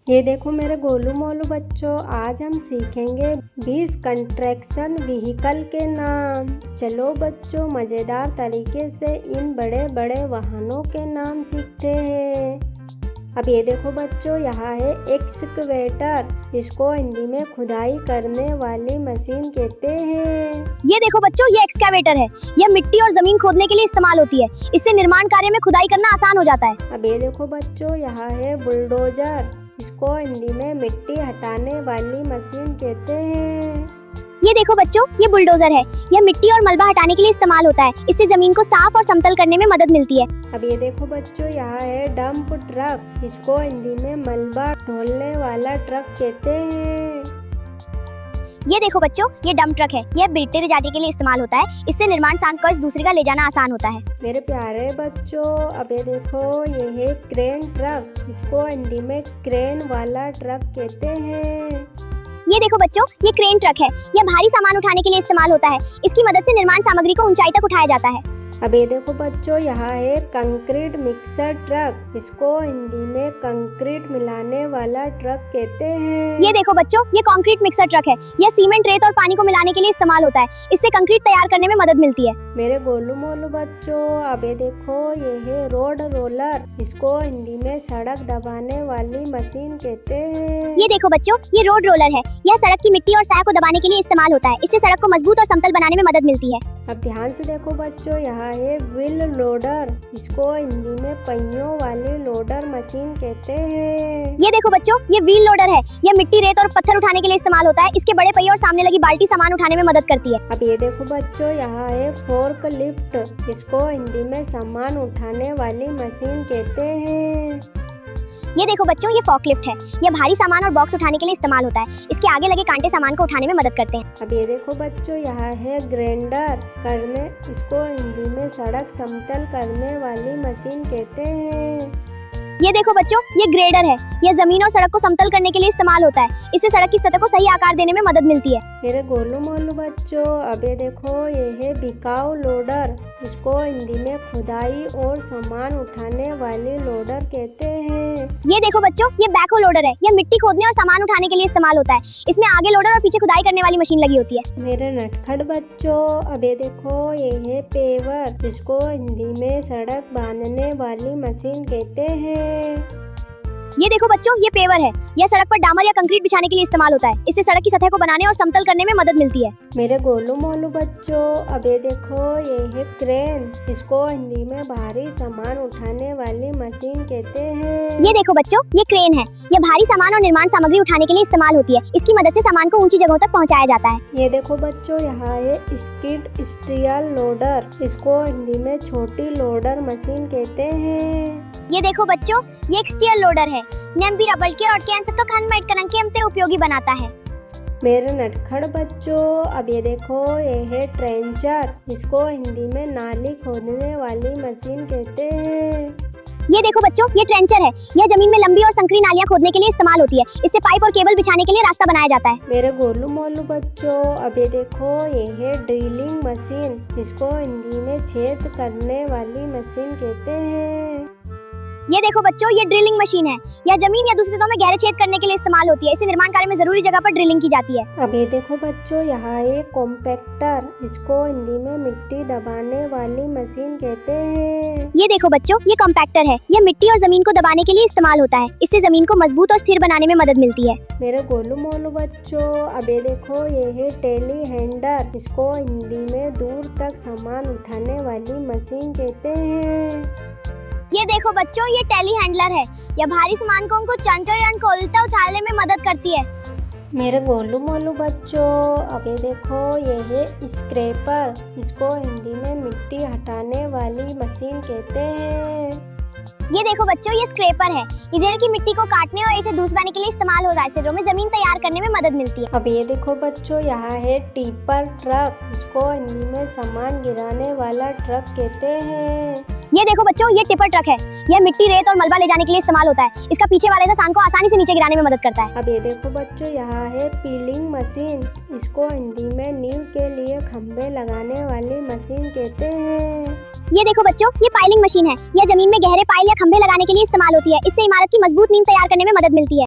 ये देखो मेरे गोलू मोलू बच्चों, आज हम सीखेंगे 20 कंस्ट्रक्शन व्हीकल के नाम। चलो बच्चों, मज़ेदार तरीके से इन बड़े बड़े वाहनों के नाम सीखते हैं। अब ये देखो बच्चों, यहाँ है एक्सकवेटर। इसको हिंदी में खुदाई करने वाली मशीन कहते हैं। ये देखो बच्चों, ये एक्सकैवेटर है। यह मिट्टी और जमीन खोदने के लिए इस्तेमाल होती है। इससे निर्माण कार्य में खुदाई करना आसान हो जाता है। अब ये देखो बच्चों, यहाँ है बुलडोजर। इसको हिंदी में मिट्टी हटाने वाली मशीन कहते हैं। ये देखो बच्चों, ये बुलडोजर है। यह मिट्टी और मलबा हटाने के लिए इस्तेमाल होता है। इससे जमीन को साफ और समतल करने में मदद मिलती है। अब ये देखो बच्चों, यहाँ है डंप ट्रक। इसको हिंदी में मलबा ढोलने वाला ट्रक कहते हैं। ये देखो बच्चों, ये डंप ट्रक है। यह बिल्टे ले जाने के लिए इस्तेमाल होता है। इससे निर्माण सामान को दूसरी का ले जाना आसान होता है। मेरे प्यारे बच्चों, अब ये देखो, ये है क्रेन ट्रक। इसको हिंदी में क्रेन वाला ट्रक कहते हैं। ये देखो बच्चों, ये क्रेन ट्रक है। यह भारी सामान उठाने के लिए इस्तेमाल होता है। इसकी मदद से निर्माण सामग्री को ऊंचाई तक उठाया जाता है। अब ये देखो बच्चों, यहाँ है कंक्रीट मिक्सर ट्रक। इसको हिंदी में कंक्रीट मिलाने वाला ट्रक कहते हैं। ये देखो बच्चों, ये कंक्रीट मिक्सर ट्रक है। यह सीमेंट, रेत और पानी को मिलाने के लिए इस्तेमाल होता है। इससे कंक्रीट तैयार करने में मदद मिलती है। मेरे गोलू मोलू बच्चों, अब ये देखो, ये है रोड रोलर। इसको हिंदी में सड़क दबाने वाली मशीन कहते हैं। ये देखो बच्चों, ये रोड रोलर है। यह सड़क की मिट्टी और सैह को दबाने के लिए इस्तेमाल होता है। इससे सड़क को मजबूत और समतल बनाने में मदद मिलती है। अब ध्यान से देखो बच्चों, यहाँ है व्हील लोडर। इसको हिंदी में पहियों वाली लोडर मशीन कहते हैं। ये देखो बच्चों, ये व्हील लोडर है। यह मिट्टी, रेत और पत्थर उठाने के लिए इस्तेमाल होता है। इसके बड़े पहिए और सामने लगी बाल्टी सामान उठाने में मदद करती है। अब ये देखो बच्चों, यहाँ है फोर्क लिफ्ट। इसको हिंदी में सामान उठाने वाली मशीन कहते हैं। ये देखो बच्चों, ये फॉकलिफ्ट है। यह भारी सामान और बॉक्स उठाने के लिए इस्तेमाल होता है। इसके आगे लगे कांटे सामान को उठाने में मदद करते हैं। अब ये देखो बच्चों, यहाँ है ग्राइंडर करने। इसको हिंदी में सड़क समतल करने वाली मशीन कहते हैं। ये देखो बच्चों, ये ग्रेडर है। यह जमीन और सड़क को समतल करने के लिए इस्तेमाल होता है। इससे सड़क की सतह को सही आकार देने में मदद मिलती है। मेरे गोलू मोलू बच्चों, अब ये देखो, ये है बिकाऊ लोडर। इसको हिंदी में खुदाई और सामान उठाने वाली लोडर कहते हैं। ये देखो बच्चों, ये बैकहो लोडर है। यह मिट्टी खोदने और सामान उठाने के लिए इस्तेमाल होता है। इसमें आगे लोडर और पीछे खुदाई करने वाली मशीन लगी होती है। मेरे नटखट बच्चों, अब ये देखो, ये है पेवर। इसको हिंदी में सड़क बांधने वाली मशीन कहते हैं। ये देखो बच्चों, ये पेवर है। यह सड़क पर डामर या कंक्रीट बिछाने के लिए इस्तेमाल होता है। इससे सड़क की सतह को बनाने और समतल करने में मदद मिलती है। मेरे गोलू मोलू बच्चों, अब ये देखो, ये है क्रेन। इसको हिंदी में भारी सामान उठाने वाली मशीन कहते हैं। ये देखो बच्चों, ये क्रेन है। यह भारी सामान और निर्माण सामग्री उठाने के लिए इस्तेमाल होती है। इसकी मदद से सामान को ऊंची जगहों तक पहुंचाया जाता है। ये देखो बच्चों, यहाँ है स्किड स्टील लोडर। इसको हिंदी में छोटी लोडर मशीन कहते हैं। ये देखो बच्चों, ये एक स्टील लोडर है। नेम्बी रबड़ के और कैंसर तो खन मेट करन के हमते उपयोगी बनाता है। मेरे नटखट बच्चों, अब ये देखो, ये है ट्रेंचर। इसको हिंदी में नाली खोदने वाली मशीन कहते हैं। ये देखो बच्चों, ये ट्रेंचर है। यह जमीन में लंबी और संकरी नालियां खोदने के लिए इस्तेमाल होती है। इससे पाइप और केबल बिछाने के लिए रास्ता बनाया जाता है। मेरे गोलू मोलू बच्चों, अब ये देखो, ये है ड्रिलिंग मशीन। इसको हिंदी में छेद करने वाली मशीन कहते हैं। ये देखो बच्चों, ये ड्रिलिंग मशीन है। यह जमीन या दूसरी सतहों में गहरे छेद करने के लिए इस्तेमाल होती है। इससे निर्माण कार्य में जरूरी जगह पर ड्रिलिंग की जाती है। अब ये देखो बच्चों, यहाँ है कॉम्पैक्टर। इसको हिंदी में मिट्टी दबाने वाली मशीन कहते हैं। ये देखो बच्चों, ये कॉम्पैक्टर है। यह मिट्टी और जमीन को दबाने के लिए इस्तेमाल होता है। इससे जमीन को मजबूत और स्थिर बनाने में मदद मिलती है। मेरे गोलू मोलू बच्चों, अब ये देखो, ये है टेली हैंडर। इसको हिंदी में दूर तक सामान उठाने वाली मशीन कहते हैं। ये देखो बच्चों, ये टेली हैंडलर है। यह भारी सामान को उनको चंचल को उल्टा उछालने में मदद करती है। मेरे गोलू मोलू बच्चों, अब ये देखो, ये है स्क्रैपर। इसको हिंदी में मिट्टी हटाने वाली मशीन कहते हैं। ये देखो बच्चों, ये स्क्रैपर है। ये जड़ की मिट्टी को काटने और इसे दूस बनाने के लिए इस्तेमाल होता है। सिरों में जमीन तैयार करने में मदद मिलती है। अब ये देखो बच्चों, यहाँ है टिपर ट्रक। इसको हिंदी में सामान गिराने वाला ट्रक कहते हैं। ये देखो बच्चों, ये टिपर ट्रक है। यह मिट्टी, रेत और मलबा ले जाने के लिए इस्तेमाल होता है। इसका पीछे वाले सामान को आसानी से नीचे गिराने में मदद करता है। अब ये देखो बच्चों, यहाँ है पीलिंग मशीन। इसको हिंदी में नींव के लिए खंभे लगाने वाली मशीन कहते हैं। ये देखो बच्चों, ये पाइलिंग मशीन है। यह जमीन में गहरे पाइल या खंभे लगाने के लिए इस्तेमाल होती है। इससे इमारत की मजबूत नींव तैयार करने में मदद मिलती है।